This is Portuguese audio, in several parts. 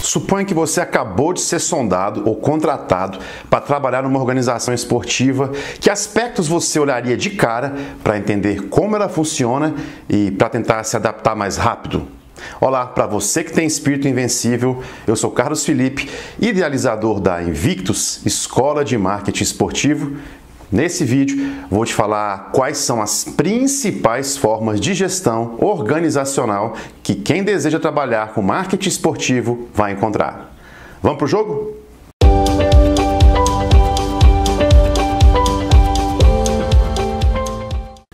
Suponha que você acabou de ser sondado ou contratado para trabalhar numa organização esportiva. Que aspectos você olharia de cara para entender como ela funciona e para tentar se adaptar mais rápido? Olá, para você que tem espírito invencível, eu sou Carlos Felipe, idealizador da Invictus, Escola de Marketing Esportivo. Nesse vídeo vou te falar quais são as principais formas de gestão organizacional que quem deseja trabalhar com marketing esportivo vai encontrar. Vamos pro jogo?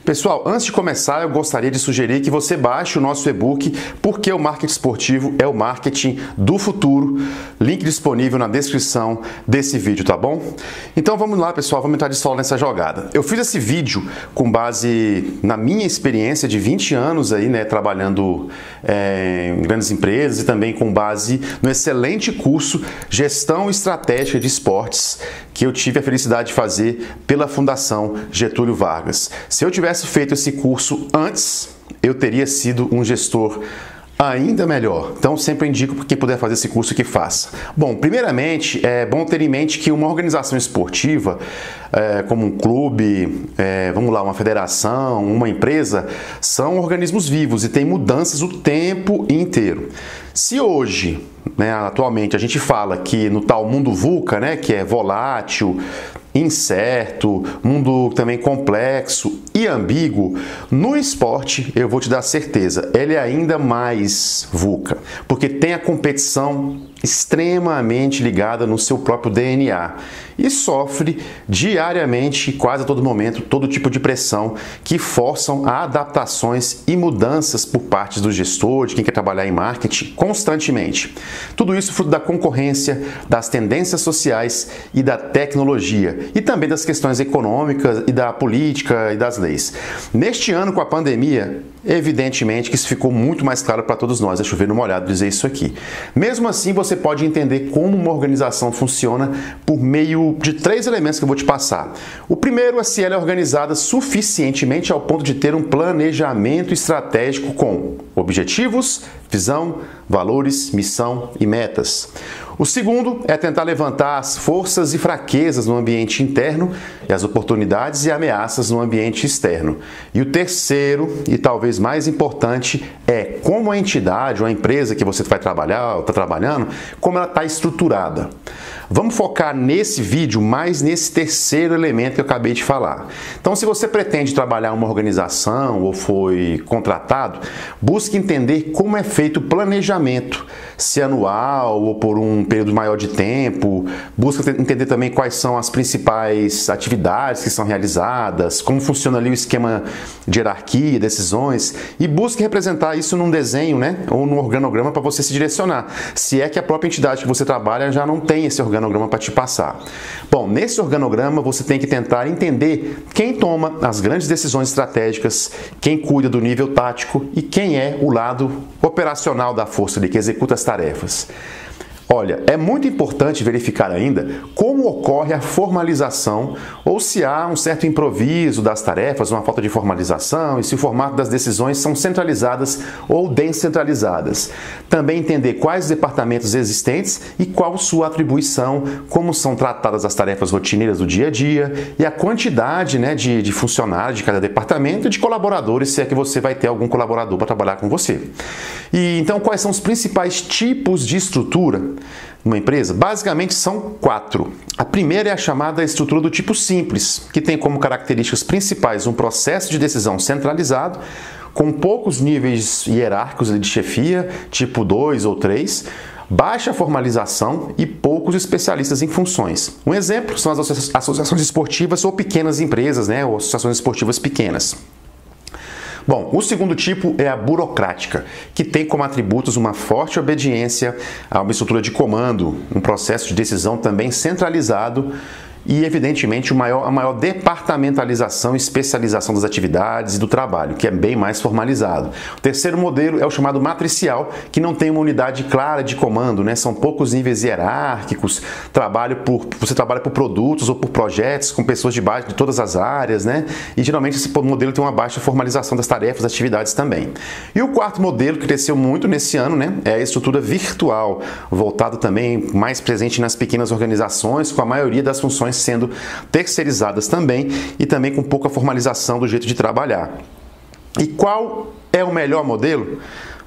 Pessoal, antes de começar, eu gostaria de sugerir que você baixe o nosso e-book Porque o Marketing Esportivo é o Marketing do Futuro. Link disponível na descrição desse vídeo, tá bom? Então vamos lá, pessoal, vamos entrar de solo nessa jogada. Eu fiz esse vídeo com base na minha experiência de 20 anos aí, né, trabalhando em grandes empresas e também com base no excelente curso Gestão Estratégica de Esportes que eu tive a felicidade de fazer pela Fundação Getúlio Vargas. Se eu tivesse feito esse curso antes, eu teria sido um gestor ainda melhor. Então, sempre indico para quem puder fazer esse curso que faça. Bom, primeiramente, é bom ter em mente que uma organização esportiva, como um clube, vamos lá, uma federação, uma empresa, são organismos vivos e tem mudanças o tempo inteiro. Se hoje, atualmente, a gente fala que no tal mundo VUCA, que é volátil, incerto, mundo também complexo e ambíguo, no esporte eu vou te dar certeza, ele é ainda mais VUCA, porque tem a competição extremamente ligada no seu próprio DNA e sofre diariamente, quase a todo momento, todo tipo de pressão que forçam a adaptações e mudanças por parte do gestor, de quem quer trabalhar em marketing constantemente. Tudo isso fruto da concorrência, das tendências sociais e da tecnologia e também das questões econômicas e da política e das leis. Neste ano, com a pandemia, evidentemente que isso ficou muito mais claro para todos nós, é chover no molhado dizer isso aqui. Mesmo assim, você pode entender como uma organização funciona por meio de 3 elementos que eu vou te passar. O primeiro é se ela é organizada suficientemente ao ponto de ter um planejamento estratégico com objetivos, visão, valores, missão e metas. O segundo é tentar levantar as forças e fraquezas no ambiente interno e as oportunidades e ameaças no ambiente externo. E o terceiro, e talvez mais importante, é como a entidade ou a empresa que você vai trabalhar ou está trabalhando, como ela está estruturada. Vamos focar nesse vídeo mais nesse terceiro elemento que eu acabei de falar. Então, se você pretende trabalhar em uma organização ou foi contratado, busque entender como é feito o planejamento, se anual ou por um período maior de tempo. Busca entender também quais são as principais atividades que são realizadas, como funciona ali o esquema de hierarquia, decisões, e busque representar isso num desenho, ou num organograma para você se direcionar, se é que a própria entidade que você trabalha já não tem esse organograma para te passar. Bom, nesse organograma você tem que tentar entender quem toma as grandes decisões estratégicas, quem cuida do nível tático e quem é o lado operacional da força ali, que executa as tarefas. Olha, é muito importante verificar ainda como ocorre a formalização ou se há um certo improviso das tarefas, uma falta de formalização e se o formato das decisões são centralizadas ou descentralizadas. Também entender quais departamentos existentes e qual sua atribuição, como são tratadas as tarefas rotineiras do dia a dia e a quantidade de funcionários de cada departamento e de colaboradores, se é que você vai ter algum colaborador para trabalhar com você. E então, quais são os principais tipos de estrutura numa empresa? Basicamente são 4. A primeira é a chamada estrutura do tipo simples, que tem como características principais um processo de decisão centralizado, com poucos níveis hierárquicos de chefia, tipo 2 ou 3, baixa formalização e poucos especialistas em funções. Um exemplo são as associações esportivas ou pequenas empresas, ou associações esportivas pequenas. Bom, o segundo tipo é a burocrática, que tem como atributos uma forte obediência a uma estrutura de comando, um processo de decisão também centralizado e, evidentemente, a maior departamentalização e especialização das atividades e do trabalho, que é bem mais formalizado. O terceiro modelo é o chamado matricial, que não tem uma unidade clara de comando, né? São poucos níveis hierárquicos, você trabalha por produtos ou por projetos com pessoas de todas as áreas, né? E geralmente esse modelo tem uma baixa formalização das tarefas, das atividades também. E o quarto modelo, que cresceu muito nesse ano, né? É a estrutura virtual, voltado também mais presente nas pequenas organizações, com a maioria das funções sendo terceirizadas também e também com pouca formalização do jeito de trabalhar. E qual é o melhor modelo?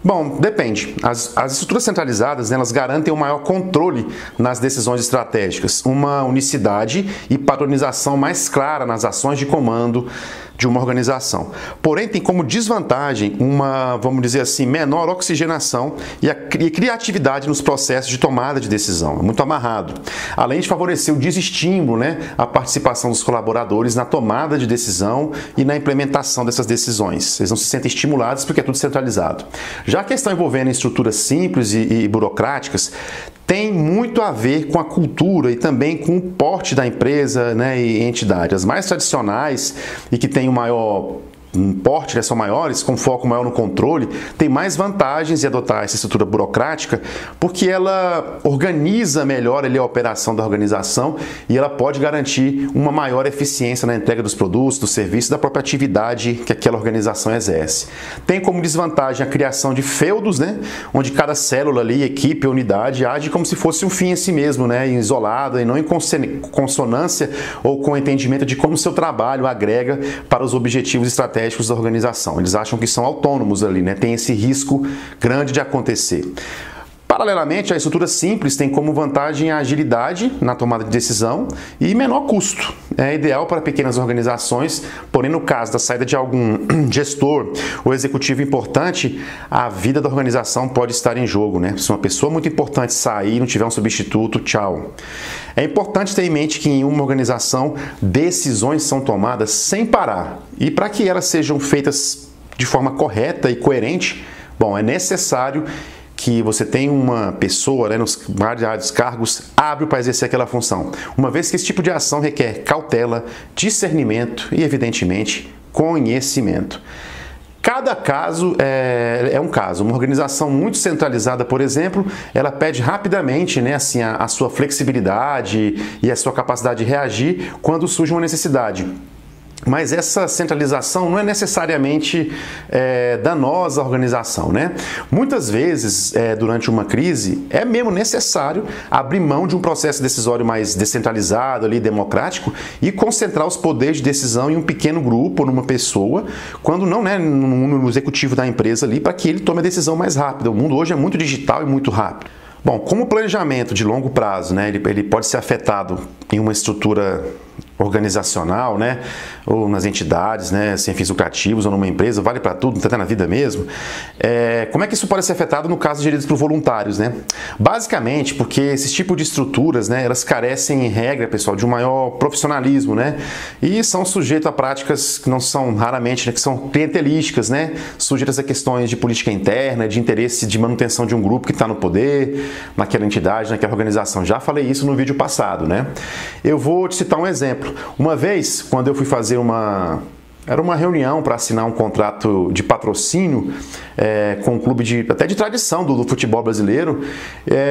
Bom, depende. As estruturas centralizadas, né, elas garantem um maior controle nas decisões estratégicas, uma unicidade e padronização mais clara nas ações de comando de uma organização. Porém, tem como desvantagem uma, vamos dizer assim, menor oxigenação e criatividade nos processos de tomada de decisão. É muito amarrado. Além de favorecer o desestímulo, né, a participação dos colaboradores na tomada de decisão e na implementação dessas decisões. Eles não se sentem estimulados porque é tudo centralizado. Já a questão envolvendo estruturas simples e burocráticas tem muito a ver com a cultura e também com o porte da empresa, né, e entidade. As mais tradicionais e que têm o maior porte, né, são maiores, com foco maior no controle, tem mais vantagens em adotar essa estrutura burocrática porque ela organiza melhor ali a operação da organização e ela pode garantir uma maior eficiência na entrega dos produtos, dos serviços, da própria atividade que aquela organização exerce. Tem como desvantagem a criação de feudos, né, onde cada célula ali, equipe ou unidade age como se fosse um fim em si mesmo, né, isolada e não em consonância ou com o entendimento de como seu trabalho agrega para os objetivos estratégicos da organização. Eles acham que são autônomos ali, né? Tem esse risco grande de acontecer. Paralelamente, a estrutura simples tem como vantagem a agilidade na tomada de decisão e menor custo. É ideal para pequenas organizações, porém no caso da saída de algum gestor ou executivo importante, a vida da organização pode estar em jogo, né? Se uma pessoa muito importante sair e não tiver um substituto, tchau. É importante ter em mente que em uma organização decisões são tomadas sem parar e para que elas sejam feitas de forma correta e coerente, bom, é necessário que você tem uma pessoa, né, nos vários cargos hábil para exercer aquela função, uma vez que esse tipo de ação requer cautela, discernimento e, evidentemente, conhecimento. Cada caso é um caso. Uma organização muito centralizada, por exemplo, ela pede rapidamente, né, assim, a sua flexibilidade e a sua capacidade de reagir quando surge uma necessidade. Mas essa centralização não é necessariamente danosa à organização, né? Muitas vezes, durante uma crise, é mesmo necessário abrir mão de um processo decisório mais descentralizado, ali, democrático, e concentrar os poderes de decisão em um pequeno grupo, ou numa pessoa, quando não, né, no executivo da empresa ali, para que ele tome a decisão mais rápida. O mundo hoje é muito digital e muito rápido. Bom, como o planejamento de longo prazo, né, ele pode ser afetado em uma estrutura organizacional, né, ou nas entidades, né, sem fins lucrativos ou numa empresa, vale para tudo, até na vida mesmo. Como é que isso pode ser afetado no caso geridos por voluntários, né? Basicamente, porque esses tipos de estruturas, né, elas carecem em regra, pessoal, de um maior profissionalismo, né, e são sujeitos a práticas que não são raramente, né, que são clientelísticas, né, sujeitas a questões de política interna, de interesse de manutenção de um grupo que está no poder, naquela entidade, naquela organização. Já falei isso no vídeo passado, né? Eu vou te citar um exemplo. Uma vez, quando eu fui fazer era uma reunião para assinar um contrato de patrocínio com um clube até de tradição do futebol brasileiro,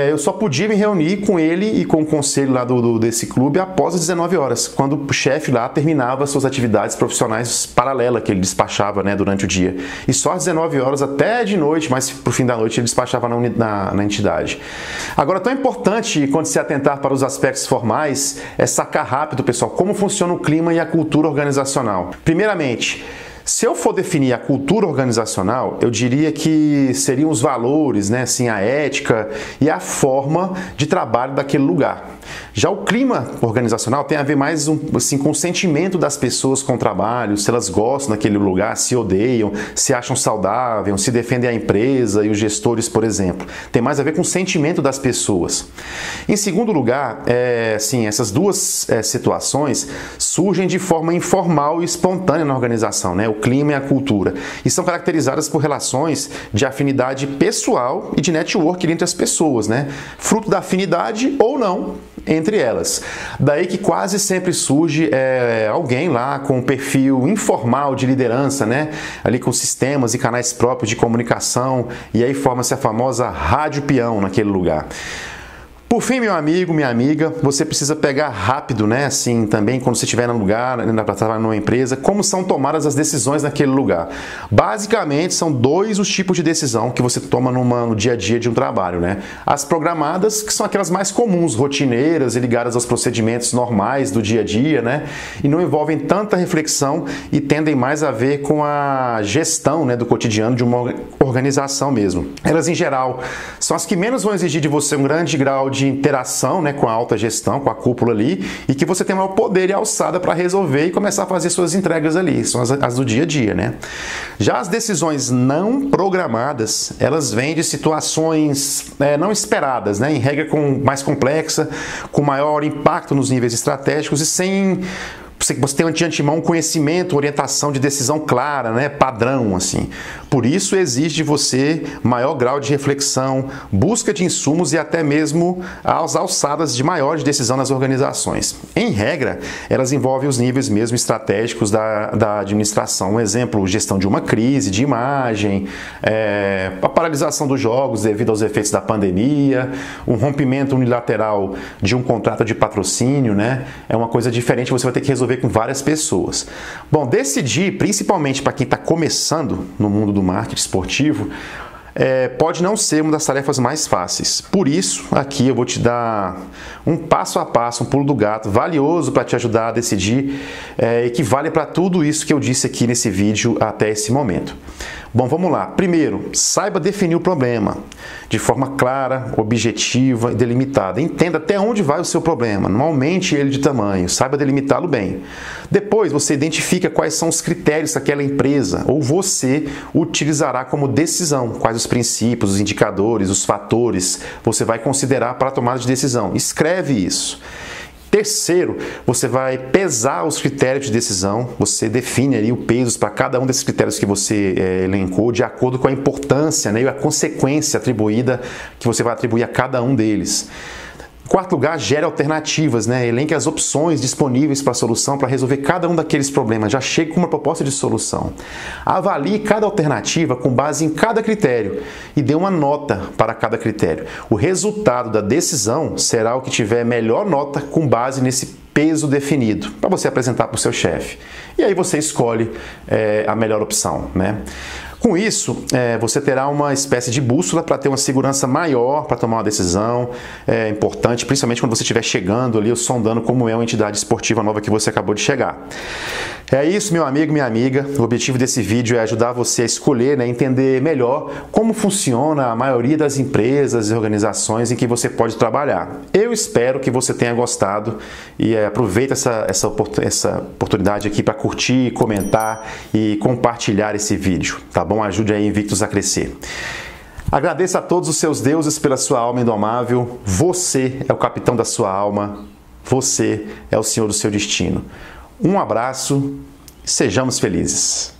eu só podia me reunir com ele e com o conselho lá desse clube após as 19 horas, quando o chefe lá terminava suas atividades profissionais paralelas que ele despachava, né, durante o dia. E só às 19 horas até de noite, mas pro fim da noite ele despachava na entidade. Agora, tão importante quando se atentar para os aspectos formais é sacar rápido, pessoal, como funciona o clima e a cultura organizacional. Primeiramente, se eu for definir a cultura organizacional, eu diria que seriam os valores, né, assim, a ética e a forma de trabalho daquele lugar. Já o clima organizacional tem a ver mais assim, com o sentimento das pessoas com o trabalho, se elas gostam daquele lugar, se odeiam, se acham saudável, se defendem a empresa e os gestores, por exemplo. Tem mais a ver com o sentimento das pessoas. Em segundo lugar, assim, essas duas situações surgem de forma informal e espontânea na organização, né? O clima e a cultura. E são caracterizadas por relações de afinidade pessoal e de network entre as pessoas, né? Fruto da afinidade ou não entre entre elas. Daí que quase sempre surge alguém lá com um perfil informal de liderança, né? Ali com sistemas e canais próprios de comunicação, e aí forma-se a famosa rádio peão naquele lugar. Por fim, meu amigo, minha amiga, você precisa pegar rápido, né? Assim, também quando você estiver num lugar, para trabalhar numa empresa, como são tomadas as decisões naquele lugar. Basicamente, são dois os tipos de decisão que você toma no dia a dia de um trabalho, né? As programadas, que são aquelas mais comuns, rotineiras e ligadas aos procedimentos normais do dia a dia, né? E não envolvem tanta reflexão e tendem mais a ver com a gestão, né, do cotidiano de uma organização mesmo. Elas, em geral, são as que menos vão exigir de você um grande grau de interação, né, com a alta gestão, com a cúpula ali, e que você tem maior poder e alçada para resolver e começar a fazer suas entregas ali, são as do dia a dia, né? Já as decisões não programadas, elas vêm de situações não esperadas, né, em regra mais complexa, com maior impacto nos níveis estratégicos e sem você tem de antemão um conhecimento, orientação de decisão clara, né, padrão, assim. Por isso exige de você maior grau de reflexão, busca de insumos e até mesmo as alçadas de maior decisão nas organizações. Em regra, elas envolvem os níveis mesmo estratégicos da administração. Um exemplo, gestão de uma crise de imagem, a paralisação dos jogos devido aos efeitos da pandemia, um rompimento unilateral de um contrato de patrocínio, né? É uma coisa diferente, você vai ter que resolver com várias pessoas. Bom, decidir, principalmente para quem está começando no mundo do marketing esportivo, pode não ser uma das tarefas mais fáceis. Por isso, aqui eu vou te dar um passo a passo, um pulo do gato, valioso para te ajudar a decidir e que vale para tudo isso que eu disse aqui nesse vídeo até esse momento. Bom, vamos lá. Primeiro, saiba definir o problema de forma clara, objetiva e delimitada. Entenda até onde vai o seu problema, não aumente ele de tamanho, saiba delimitá-lo bem. Depois, você identifica quais são os critérios que aquela empresa ou você utilizará como decisão, quais os princípios, os indicadores, os fatores você vai considerar para a tomada de decisão. Escreve isso. Terceiro, você vai pesar os critérios de decisão, você define ali o peso para cada um desses critérios que você elencou, de acordo com a importância, né, e a consequência atribuída que você vai atribuir a cada um deles. Em quarto lugar, gere alternativas, né? Elenque as opções disponíveis para a solução para resolver cada um daqueles problemas. Já chegue com uma proposta de solução. Avalie cada alternativa com base em cada critério e dê uma nota para cada critério. O resultado da decisão será o que tiver melhor nota com base nesse peso definido para você apresentar para o seu chefe. E aí você escolhe a melhor opção, né? Com isso, você terá uma espécie de bússola para ter uma segurança maior para tomar uma decisão importante, principalmente quando você estiver chegando ali, ou sondando como é uma entidade esportiva nova que você acabou de chegar. É isso, meu amigo, minha amiga. O objetivo desse vídeo é ajudar você a escolher, né, entender melhor como funciona a maioria das empresas e organizações em que você pode trabalhar. Eu espero que você tenha gostado e aproveita essa oportunidade aqui para curtir, comentar e compartilhar esse vídeo, tá bom? Ajude a Invictus a crescer. Agradeço a todos os seus deuses pela sua alma indomável. Você é o capitão da sua alma. Você é o senhor do seu destino. Um abraço e sejamos felizes.